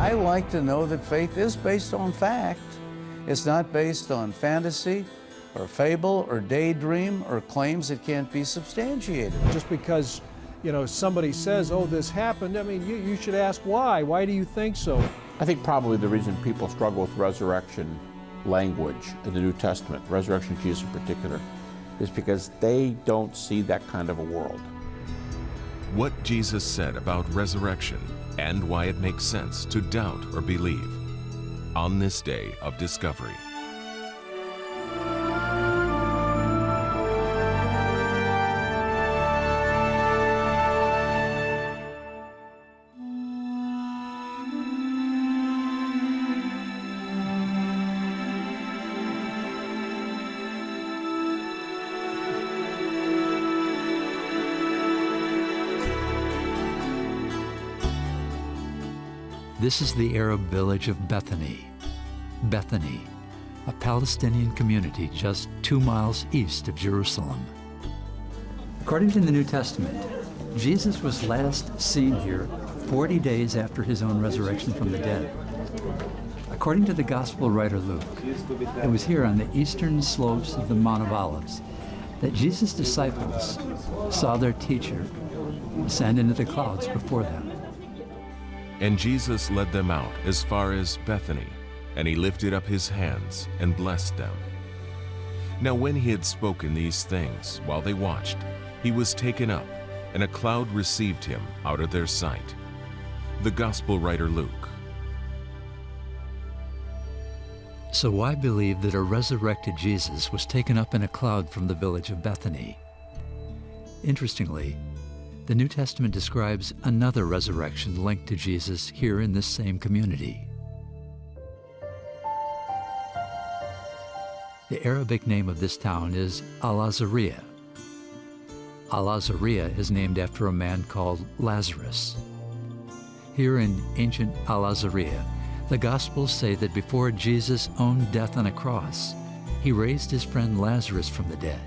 I like to know that faith is based on fact. It's not based on fantasy or fable or daydream or claims that can't be substantiated. Just because, somebody says, oh, this happened, I mean, you should ask why. Why do you think so? I think probably the reason people struggle with resurrection language in the New Testament, resurrection of Jesus in particular, is because they don't see that kind of a world. What Jesus said about resurrection and why it makes sense to doubt or believe on this day of discovery. This is the Arab village of Bethany. Bethany, a Palestinian community just 2 miles east of Jerusalem. According to the New Testament, Jesus was last seen here 40 days after his own resurrection from the dead. According to the Gospel writer Luke, it was here on the eastern slopes of the Mount of Olives that Jesus' disciples saw their teacher ascend into the clouds before them. And Jesus led them out as far as Bethany, and he lifted up his hands and blessed them. Now when he had spoken these things while they watched, he was taken up, and a cloud received him out of their sight. The Gospel writer Luke. So why believe that a resurrected Jesus was taken up in a cloud from the village of Bethany? Interestingly, the New Testament describes another resurrection linked to Jesus here in this same community. The Arabic name of this town is Al-Azariah. Al-Azariah is named after a man called Lazarus. Here in ancient Al-Azariah, the Gospels say that before Jesus' own death on a cross, he raised his friend Lazarus from the dead.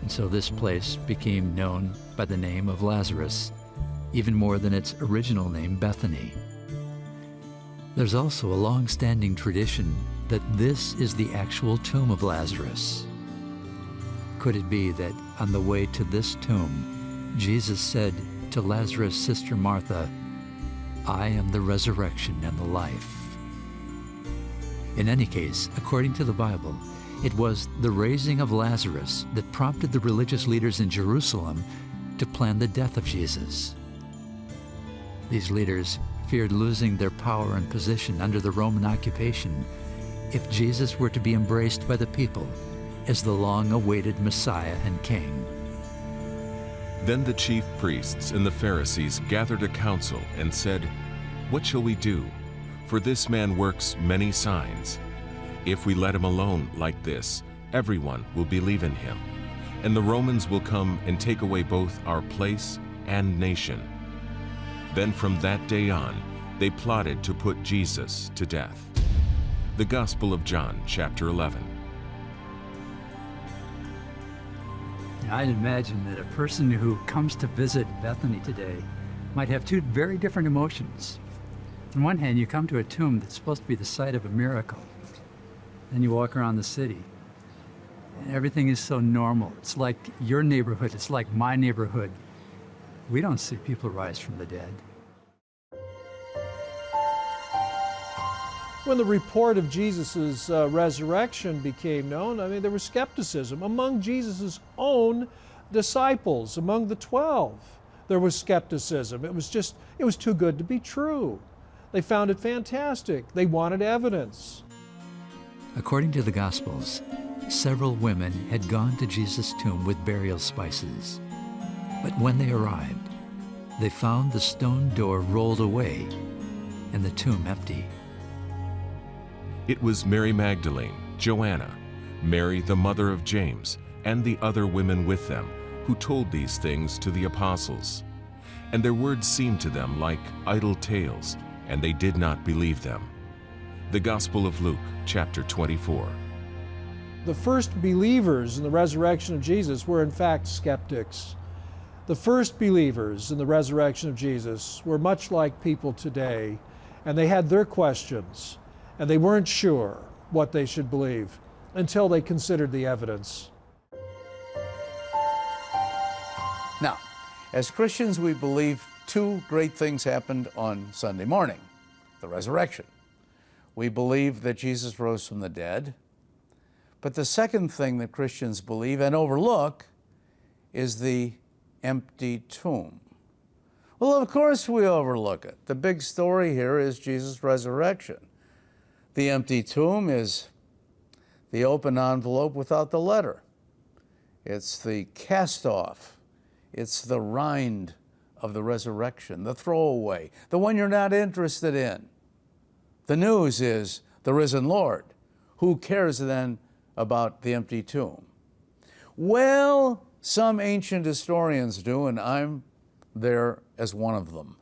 And so this place became known by the name of Lazarus, even more than its original name, Bethany. There's also a long-standing tradition that this is the actual tomb of Lazarus. Could it be that on the way to this tomb, Jesus said to Lazarus' sister Martha, "I am the resurrection and the life"? In any case, according to the Bible, it was the raising of Lazarus that prompted the religious leaders in Jerusalem to plan the death of Jesus. These leaders feared losing their power and position under the Roman occupation if Jesus were to be embraced by the people as the long-awaited Messiah and King. Then the chief priests and the Pharisees gathered a council and said, "What shall we do? For this man works many signs. If we let him alone like this, everyone will believe in him, and the Romans will come and take away both our place and nation." Then from that day on, they plotted to put Jesus to death. The Gospel of John, chapter 11. I'd imagine that a person who comes to visit Bethany today might have two very different emotions. On one hand, you come to a tomb that's supposed to be the site of a miracle. Then you walk around the city, and everything is so normal. It's like your neighborhood, it's like my neighborhood. We don't see people rise from the dead. When the report of Jesus' resurrection became known, there was skepticism among Jesus' own disciples, among the 12. There was skepticism. It was too good to be true. They found it fantastic. They wanted evidence. According to the Gospels, several women had gone to Jesus' tomb with burial spices. But when they arrived, they found the stone door rolled away and the tomb empty. It was Mary Magdalene, Joanna, Mary the mother of James, and the other women with them, who told these things to the apostles. And their words seemed to them like idle tales, and they did not believe them. The Gospel of Luke, chapter 24. The first believers in the resurrection of Jesus were in fact skeptics. The first believers in the resurrection of Jesus were much like people today, And they had their questions, and they weren't sure what they should believe until they considered the evidence. Now, as Christians, we believe two great things happened on Sunday morning: the resurrection. We believe that Jesus rose from the dead. But the second thing that Christians believe and overlook is the empty tomb. Well, of course we overlook it. The big story here is Jesus' resurrection. The empty tomb is the open envelope without the letter. It's the cast-off. It's the rind of the resurrection, the throwaway, the one you're not interested in. The news is the risen Lord. Who cares then about the empty tomb? Well, some ancient historians do, and I'm there as one of them.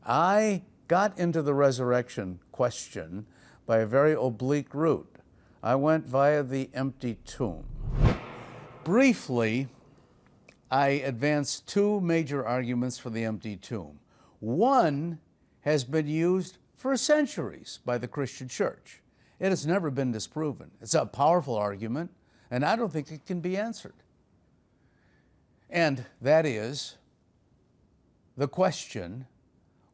I got into the resurrection question by a very oblique route. I went via the empty tomb. Briefly, I advanced two major arguments for the empty tomb. One has been used for centuries by the Christian church. It has never been disproven. It's a powerful argument, and I don't think it can be answered. And that is the question,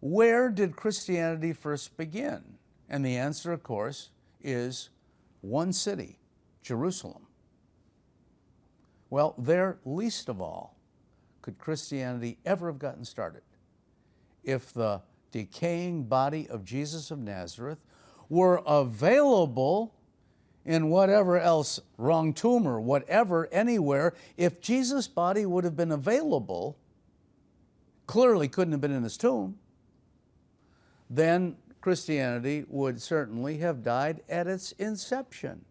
where did Christianity first begin? And the answer, of course, is one city, Jerusalem. Well, there, least of all, could Christianity ever have gotten started if the decaying body of Jesus of Nazareth were available in whatever else, wrong tomb or whatever, anywhere. If Jesus' body would have been available, clearly couldn't have been in his tomb, then Christianity would certainly have died at its inception.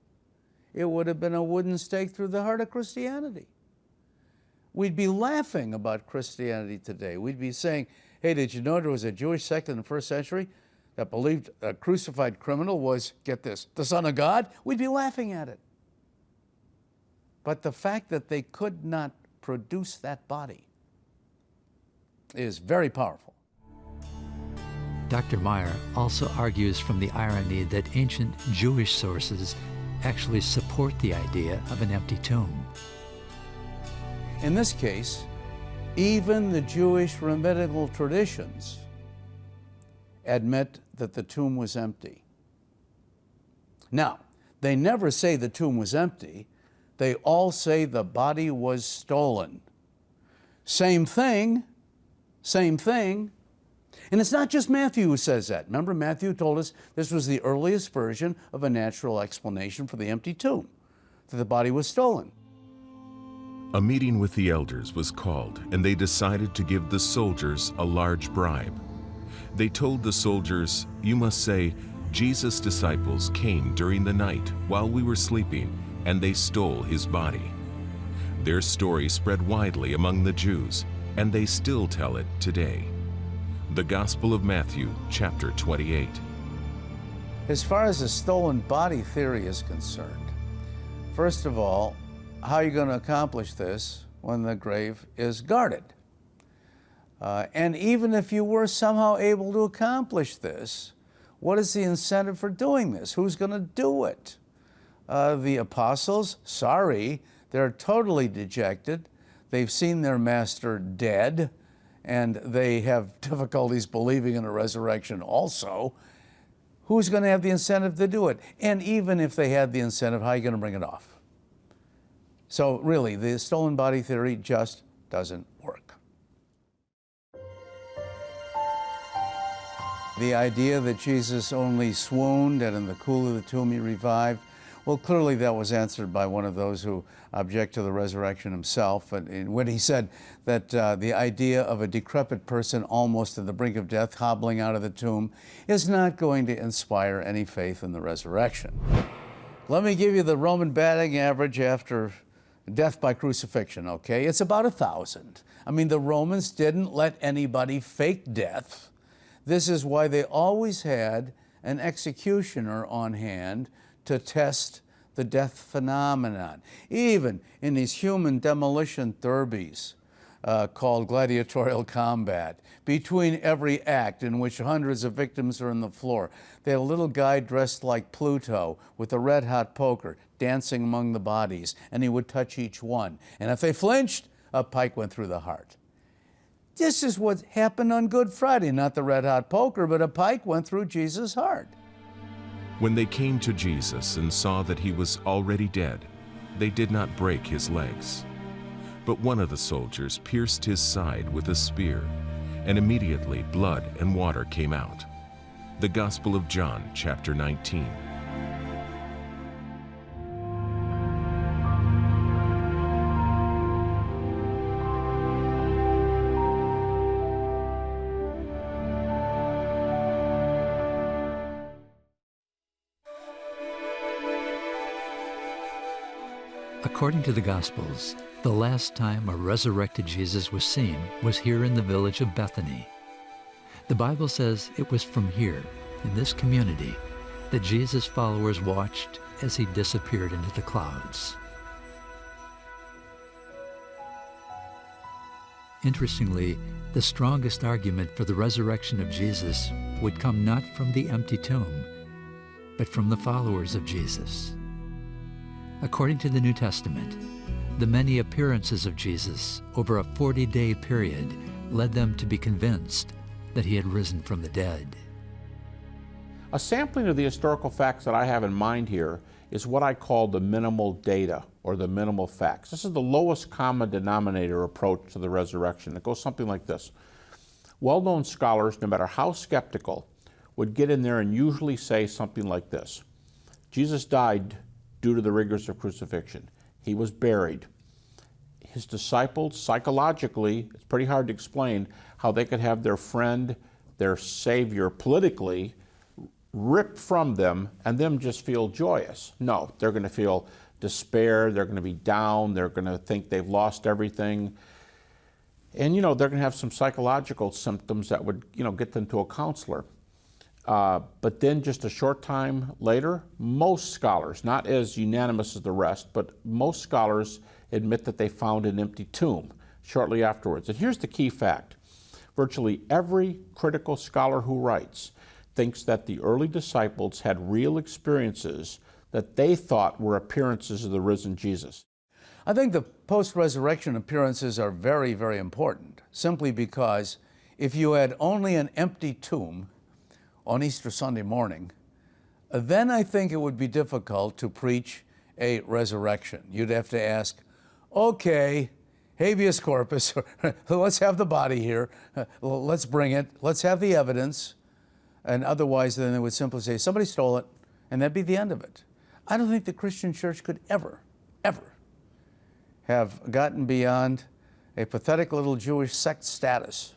It would have been a wooden stake through the heart of Christianity. We'd be laughing about Christianity today. We'd be saying, hey, did you know there was a Jewish sect in the first century that believed a crucified criminal was, get this, the Son of God? We'd be laughing at it. But the fact that they could not produce that body is very powerful. Dr. Meyer also argues from the irony that ancient Jewish sources actually support the idea of an empty tomb. In this case, even the Jewish rabbinical traditions admit that the tomb was empty. Now, they never say the tomb was empty. They all say the body was stolen. Same thing, same thing. And it's not just Matthew who says that. Remember, Matthew told us this was the earliest version of a natural explanation for the empty tomb, that the body was stolen. A meeting with the elders was called, and they decided to give the soldiers a large bribe. They told the soldiers, "You must say, 'Jesus' disciples came during the night while we were sleeping, and they stole his body.'" Their story spread widely among the Jews, and they still tell it today. The Gospel of Matthew, chapter 28. As far as the stolen body theory is concerned, first of all, how are you going to accomplish this when the grave is guarded? And even if you were somehow able to accomplish this, what is the incentive for doing this? Who's going to do it? The apostles, sorry, they're totally dejected. They've seen their master dead, and they have difficulties believing in a resurrection also. Who's going to have the incentive to do it? And even if they had the incentive, how are you going to bring it off? So really, the stolen body theory just doesn't work. The idea that Jesus only swooned and in the cool of the tomb he revived, well, clearly that was answered by one of those who object to the resurrection himself. And when he said that the idea of a decrepit person almost at the brink of death hobbling out of the tomb is not going to inspire any faith in the resurrection. Let me give you the Roman batting average after death by crucifixion, okay? It's about 1,000. I mean, the Romans didn't let anybody fake death. This is why they always had an executioner on hand to test the death phenomenon. Even in these human demolition derbies, called gladiatorial combat. Between every act in which hundreds of victims are on the floor, they had a little guy dressed like Pluto with a red-hot poker dancing among the bodies, and he would touch each one. And if they flinched, a pike went through the heart. This is what happened on Good Friday, not the red-hot poker, but a pike went through Jesus' heart. When they came to Jesus and saw that he was already dead, they did not break his legs. But one of the soldiers pierced his side with a spear, and immediately blood and water came out. The Gospel of John, chapter 19. According to the Gospels, the last time a resurrected Jesus was seen was here in the village of Bethany. The Bible says it was from here, in this community, that Jesus' followers watched as he disappeared into the clouds. Interestingly, the strongest argument for the resurrection of Jesus would come not from the empty tomb, but from the followers of Jesus. According to the New Testament, the many appearances of Jesus over a 40-day period led them to be convinced that he had risen from the dead. A sampling of the historical facts that I have in mind here is what I call the minimal data, or the minimal facts. This is the lowest common denominator approach to the resurrection. It goes something like this. Well-known scholars, no matter how skeptical, would get in there and usually say something like this. Jesus died due to the rigors of crucifixion. He was buried. His disciples, psychologically, it's pretty hard to explain how they could have their friend, their savior, politically, ripped from them and them just feel joyous. No, they're going to feel despair, they're going to be down, they're going to think they've lost everything. And, they're going to have some psychological symptoms that would, get them to a counselor. But then just a short time later, most scholars, not as unanimous as the rest, but most scholars admit that they found an empty tomb shortly afterwards. And here's the key fact. Virtually every critical scholar who writes thinks that the early disciples had real experiences that they thought were appearances of the risen Jesus. I think the post-resurrection appearances are very, very important, simply because if you had only an empty tomb on Easter Sunday morning, then I think it would be difficult to preach a resurrection. You'd have to ask, okay, habeas corpus, let's have the body here, let's bring it, let's have the evidence, and otherwise then they would simply say, somebody stole it, and that'd be the end of it. I don't think the Christian church could ever have gotten beyond a pathetic little Jewish sect status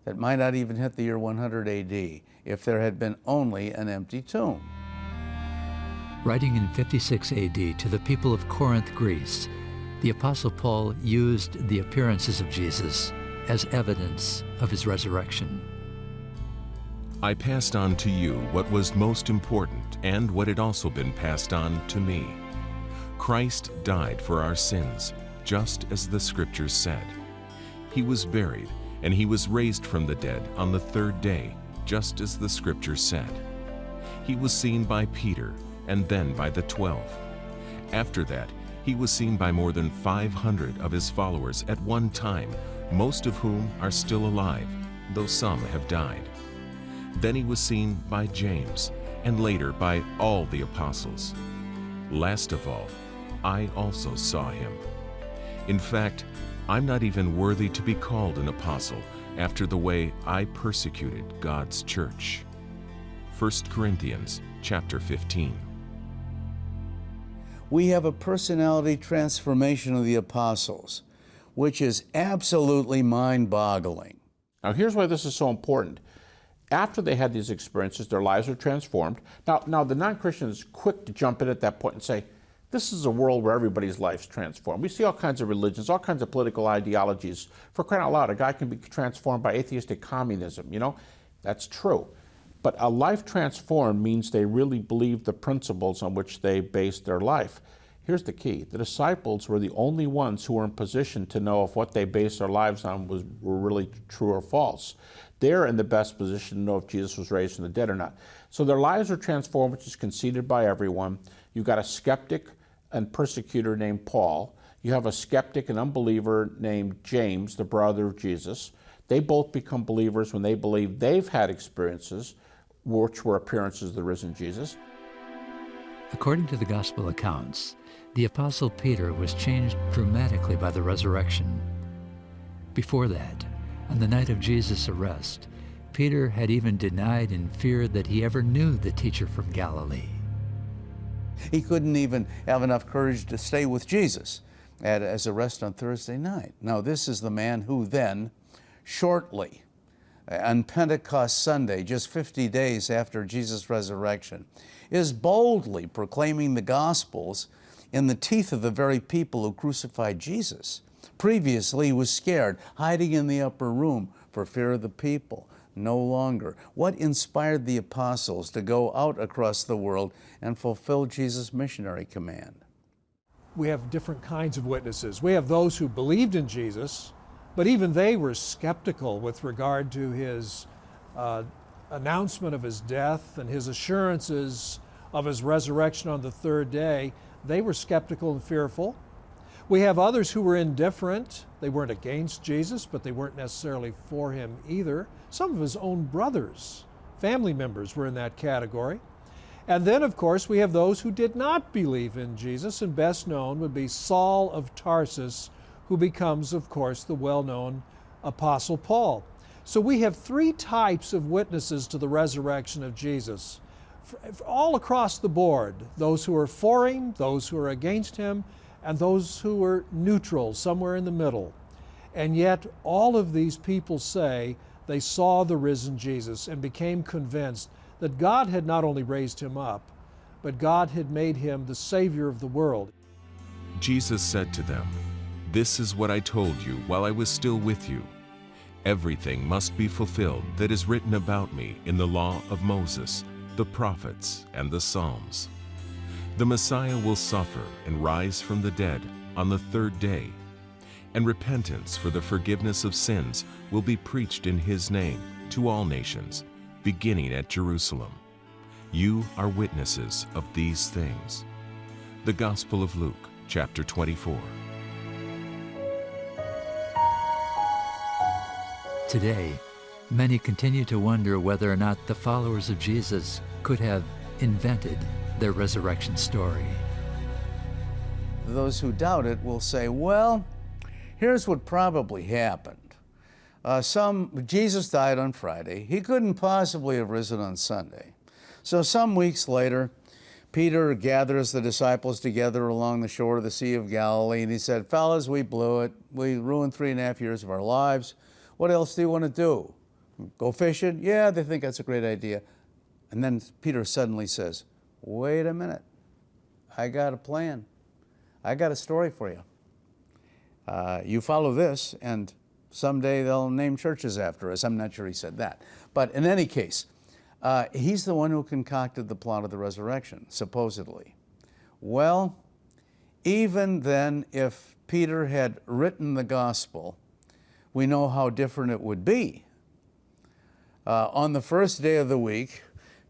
that might not even hit the year 100 AD if there had been only an empty tomb. Writing in 56 AD to the people of Corinth, Greece, the Apostle Paul used the appearances of Jesus as evidence of his resurrection. I passed on to you what was most important and what had also been passed on to me. Christ died for our sins, just as the Scriptures said. He was buried, and he was raised from the dead on the third day, just as the Scriptures said. He was seen by Peter, and then by the 12. After that, he was seen by more than 500 of his followers at one time, most of whom are still alive, though some have died. Then he was seen by James, and later by all the apostles. Last of all, I also saw him. In fact, I'm not even worthy to be called an apostle after the way I persecuted God's church. 1 Corinthians chapter 15. We have a personality transformation of the apostles, which is absolutely mind-boggling. Now here's why this is so important. After they had these experiences, their lives were transformed. Now the non-Christian is quick to jump in at that point and say, this is a world where everybody's life's transformed. We see all kinds of religions, all kinds of political ideologies. For crying out loud, a guy can be transformed by atheistic communism, That's true. But a life transformed means they really believe the principles on which they base their life. Here's the key. The disciples were the only ones who were in position to know if what they based their lives on were really true or false. They're in the best position to know if Jesus was raised from the dead or not. So their lives are transformed, which is conceded by everyone. You've got a skeptic and persecutor named Paul. You have a skeptic and unbeliever named James, the brother of Jesus. They both become believers when they believe they've had experiences, which were appearances of the risen Jesus. According to the gospel accounts, the Apostle Peter was changed dramatically by the resurrection. Before that, on the night of Jesus' arrest, Peter had even denied and feared that he ever knew the teacher from Galilee. He couldn't even have enough courage to stay with Jesus at his arrest on Thursday night. Now, this is the man who then, shortly, on Pentecost Sunday, just 50 days after Jesus' resurrection, is boldly proclaiming the Gospels in the teeth of the very people who crucified Jesus. Previously, he was scared, hiding in the upper room for fear of the people. No longer. What inspired the apostles to go out across the world and fulfill Jesus' missionary command? We have different kinds of witnesses. We have those who believed in Jesus, but even they were skeptical with regard to his announcement of his death and his assurances of his resurrection on the third day. They were skeptical and fearful. We have others who were indifferent. They weren't against Jesus, but they weren't necessarily for him either. Some of his own brothers, family members, were in that category. And then, of course, we have those who did not believe in Jesus, and best known would be Saul of Tarsus, who becomes, of course, the well-known Apostle Paul. So we have three types of witnesses to the resurrection of Jesus, all across the board: those who are for him, those who are against him, and those who are neutral, somewhere in the middle. And yet all of these people say they saw the risen Jesus and became convinced that God had not only raised him up, but God had made him the Savior of the world. Jesus said to them, "This is what I told you while I was still with you. Everything must be fulfilled that is written about me in the law of Moses, the prophets, and the Psalms. The Messiah will suffer and rise from the dead on the third day, and repentance for the forgiveness of sins will be preached in his name to all nations, beginning at Jerusalem. You are witnesses of these things." The Gospel of Luke, chapter 24. Today, many continue to wonder whether or not the followers of Jesus could have invented their resurrection story. Those who doubt it will say, well, here's what probably happened. Jesus died on Friday. He couldn't possibly have risen on Sunday. So some weeks later, Peter gathers the disciples together along the shore of the Sea of Galilee, and he said, "Fellas, we blew it. We ruined 3.5 years of our lives. What else do you want to do? Go fishing?" Yeah, they think that's a great idea. And then Peter suddenly says, "Wait a minute. I got a plan. I got a story for you. You follow this, and someday they'll name churches after us." I'm not sure he said that. But in any case, he's the one who concocted the plot of the resurrection, supposedly. Well, even then, if Peter had written the gospel, we know how different it would be. On the first day of the week,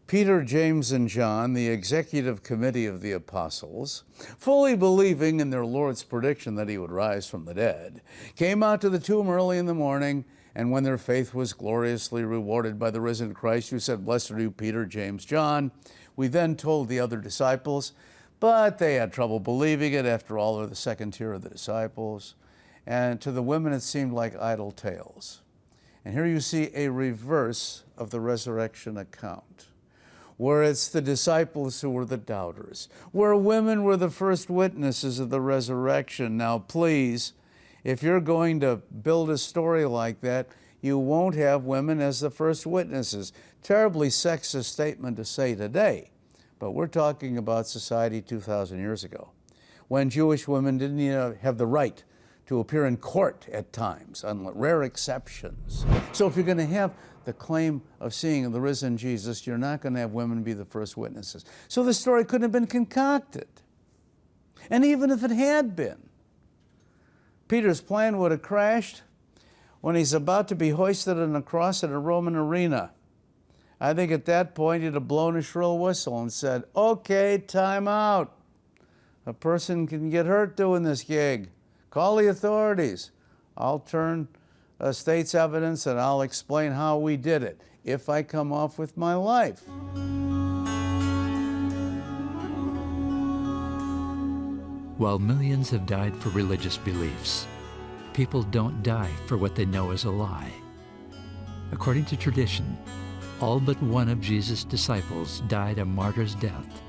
Peter, James, and John, the executive committee of the apostles, fully believing in their Lord's prediction that he would rise from the dead, came out to the tomb early in the morning, and when their faith was gloriously rewarded by the risen Christ, who said, "Blessed are you, Peter, James, John," we then told the other disciples, but they had trouble believing it. After all, they're the second tier of the disciples. And to the women, it seemed like idle tales. And here you see a reverse of the resurrection account, where it's the disciples who were the doubters, where women were the first witnesses of the resurrection. Now, please, if you're going to build a story like that, you won't have women as the first witnesses. Terribly sexist statement to say today, but we're talking about society 2,000 years ago, when Jewish women didn't even have the right to appear in court at times, on rare exceptions. So if you're going to have the claim of seeing the risen Jesus, you're not going to have women be the first witnesses. So the story couldn't have been concocted. And even if it had been, Peter's plan would have crashed when he's about to be hoisted on a cross at a Roman arena. I think at that point he'd have blown a shrill whistle and said, "Okay, time out. A person can get hurt doing this gig. Call the authorities. I'll turn state's evidence and I'll explain how we did it if I come off with my life." While millions have died for religious beliefs, people don't die for what they know is a lie. According to tradition, all but one of Jesus' disciples died a martyr's death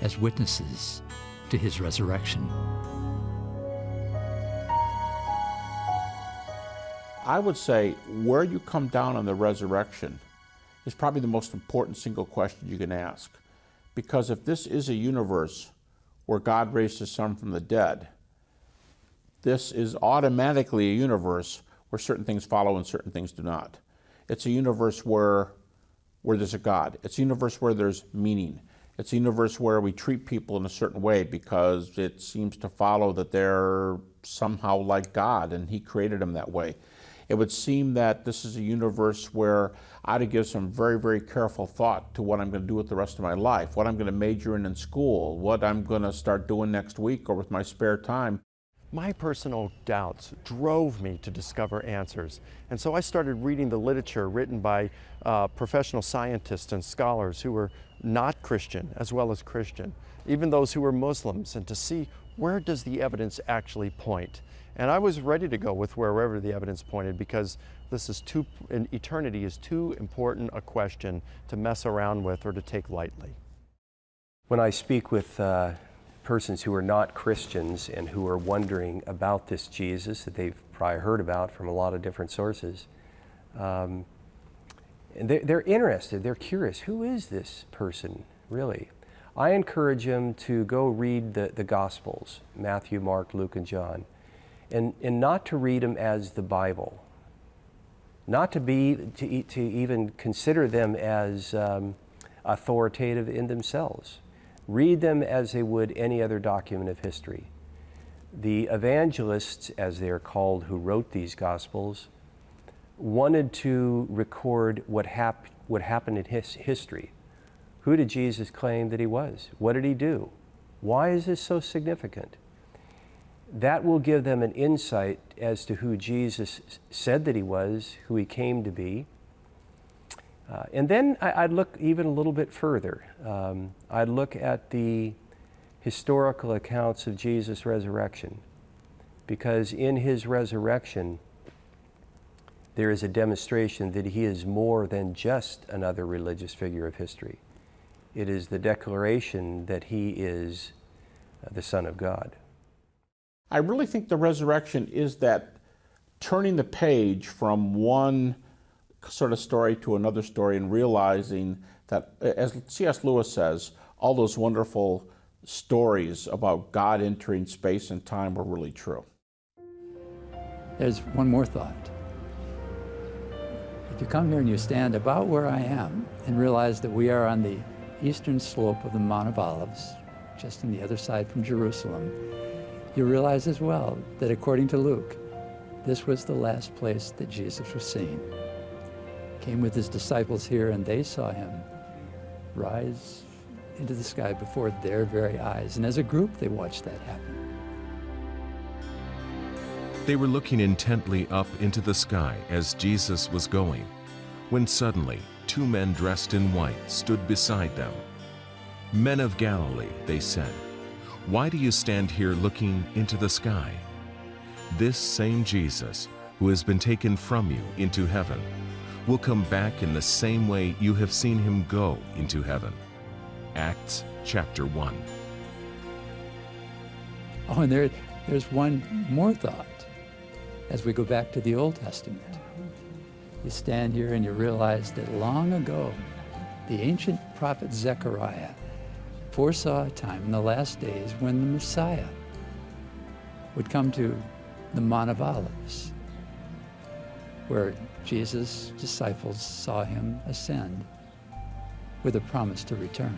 as witnesses to his resurrection. I would say where you come down on the resurrection is probably the most important single question you can ask. Because if this is a universe where God raised his son from the dead, this is automatically a universe where certain things follow and certain things do not. It's a universe where there's a God. It's a universe where there's meaning. It's a universe where we treat people in a certain way because it seems to follow that they're somehow like God and he created them that way. It would seem that this is a universe where I had to give some very, very careful thought to what I'm going to do with the rest of my life, what I'm going to major in school, what I'm going to start doing next week or with my spare time. My personal doubts drove me to discover answers. And so I started reading the literature written by professional scientists and scholars who were not Christian as well as Christian, even those who were Muslims, and to see where does the evidence actually point. And I was ready to go with wherever the evidence pointed because eternity is too important a question to mess around with or to take lightly. When I speak with persons who are not Christians and who are wondering about this Jesus that they've probably heard about from a lot of different sources, and they're interested, they're curious. Who is this person, really? I encourage them to go read the Gospels, Matthew, Mark, Luke, and John, and not to read them as the Bible, not to even consider them as authoritative in themselves. Read them as they would any other document of history. The evangelists, as they are called, who wrote these Gospels, wanted to record what happened in history. Who did Jesus claim that he was? What did he do? Why is this so significant? That will give them an insight as to who Jesus said that he was, who he came to be. And then I'd look even a little bit further. I'd look at the historical accounts of Jesus' resurrection, because in his resurrection, there is a demonstration that he is more than just another religious figure of history. It is the declaration that he is the Son of God. I really think the resurrection is that turning the page from one sort of story to another story and realizing that, as C.S. Lewis says, all those wonderful stories about God entering space and time were really true. There's one more thought. If you come here and you stand about where I am and realize that we are on the eastern slope of the Mount of Olives, just on the other side from Jerusalem, you realize as well that according to Luke, this was the last place that Jesus was seen. He came with his disciples here and they saw him rise into the sky before their very eyes. And as a group, they watched that happen. They were looking intently up into the sky as Jesus was going, when suddenly 2 men dressed in white stood beside them. "Men of Galilee," they said, "why do you stand here looking into the sky? This same Jesus, who has been taken from you into heaven, will come back in the same way you have seen him go into heaven." Acts chapter 1. Oh, and there's one more thought as we go back to the Old Testament. You stand here and you realize that long ago, the ancient prophet Zechariah foresaw a time in the last days when the Messiah would come to the Mount of Olives, where Jesus' disciples saw him ascend with a promise to return.